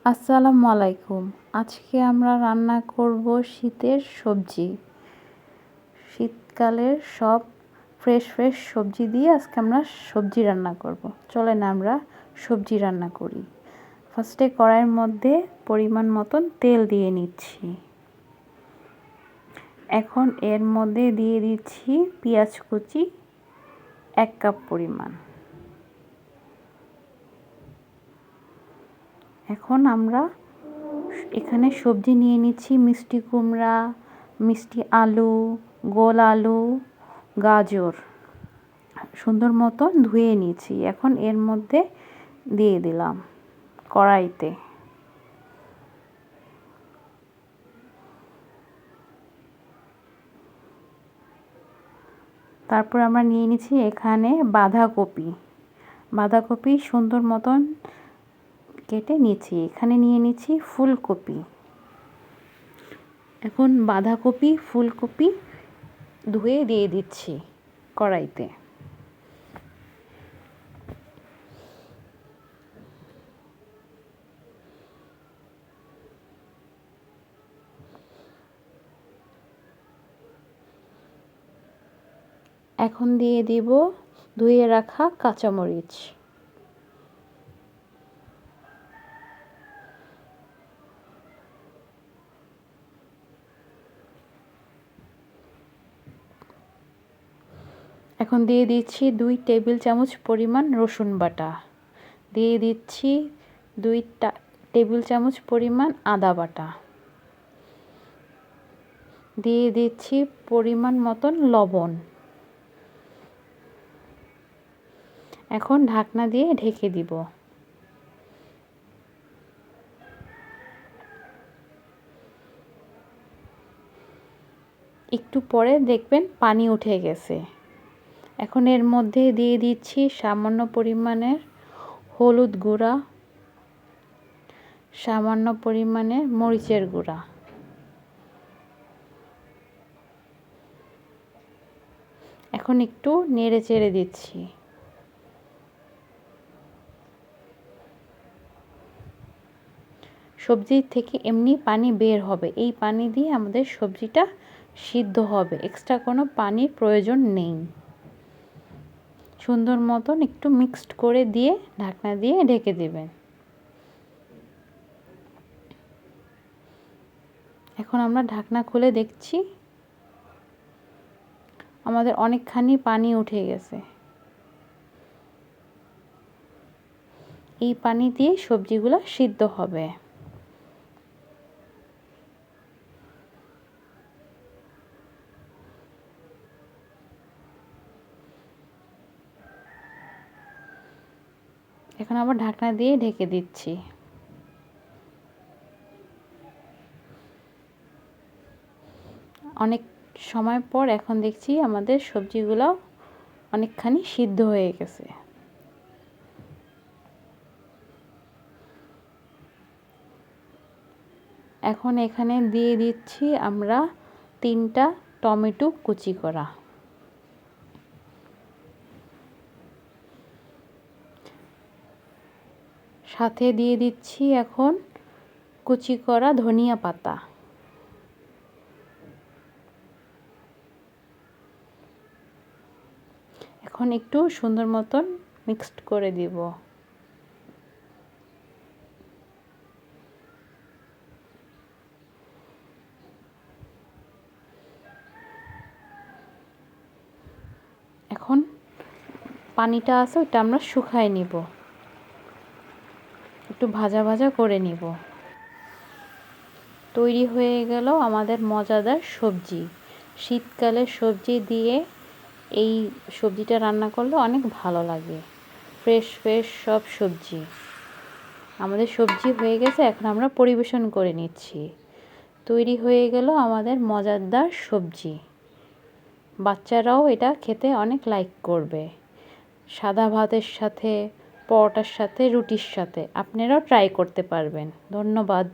আসসালামু আলাইকুম। আজকে আমরা রান্না করব শীতের সবজি। শীতকালের সব ফ্রেশ সবজি দিয়ে আজকে আমরা সবজি রান্না করব। চলেন আমরা সবজি রান্না করি। ফার্স্টে কড়াইয়ের মধ্যে পরিমাণ মতন তেল দিয়ে নিচ্ছি। এখন এর মধ্যে দিয়ে দিচ্ছি পেঁয়াজ কুচি 1 কাপ পরিমাণ। এখন আমরা এখানে সবজি নিয়ে নিচ্ছি মিষ্টি কুমড়া, মিষ্টি আলু, গোল আলু, গাজর সুন্দর মতন ধুয়ে নিয়েছি। এখন এর মধ্যে দিয়ে দিলাম কড়াইতে। তারপর আমরা নিয়ে নিচ্ছি এখানে বাঁধাকপি সুন্দর মতন কেটে নিয়েছি। এখানে নিয়ে নিচ্ছি ফুলকপি। এখন বাঁধাকপি ফুলকপি ধুয়ে দিয়ে দিচ্ছি কড়াইতে। এখন দিয়ে দিব ধুয়ে রাখা কাঁচামরিচ। এখন দিয়ে দিচ্ছি 2 টেবিল চামচ পরিমাণ রসুন বাটা। দিয়ে দিচ্ছি 2 টেবিল চামচ পরিমাণ আদা বাটা। দিয়ে দিচ্ছি পরিমাণ মতন লবণ। এখন ঢাকনা দিয়ে ঢেকে দিব। একটু পরে দেখবেন পানি উঠে গেছে। এখন এর মধ্যে দিয়ে দিচ্ছি সামান্য পরিমাণের হলুদ গুঁড়া, সামান্য পরিমাণের মরিচের গুঁড়া। এখন একটু নেড়ে চেড়ে দিচ্ছি। সবজি থেকে এমনি পানি বের হবে। এই পানি দিয়ে আমাদের সবজিটা সিদ্ধ হবে। এক্সট্রা কোনো পানির প্রয়োজন নেই। সুন্দর মতন একটু মিক্সড করে দিয়ে ঢাকনা দিয়ে ঢেকে দেবেন। এখন আমরা ঢাকনা খুলে দেখছি আমাদের অনেকখানি পানি উঠে গেছে। এই পানি দিয়ে সবজিগুলো সিদ্ধ হবে। এখন আবার ঢাকনা দিয়ে ঢেকে দিচ্ছি। অনেক সময় পর এখন দেখছি আমাদের সবজিগুলো অনেকখানি সিদ্ধ হয়ে গেছে। এখন এখানে দিয়ে দিচ্ছি আমরা 3টা টমেটো কুচি করা। সাথে দিয়ে দিচ্ছি এখন কুচি করা ধনিয়া পাতা। এখন একটু সুন্দর মতন মিক্সড করে দিব। এখন পানিটা আছে ওটা আমরা শুকায় নিব। একটু ভাজা ভাজা করে নিব। তৈরি হয়ে গেল আমাদের মজাদার সবজি। শীতকালে সবজি দিয়ে এই সবজিটা রান্না করলে অনেক ভালো লাগে। ফ্রেশ সব সবজি। আমাদের সবজি হয়ে গেছে। এখন আমরা পরিবেশন করে নিচ্ছি। তৈরি হয়ে গেল আমাদের মজাদার সবজি। বাচ্চারাও এটা খেতে অনেক লাইক করবে। সাদা ভাতের সাথে, পরোটার সাথে, রুটির সাথে আপনারাও ট্রাই করতে পারবেন। ধন্যবাদ।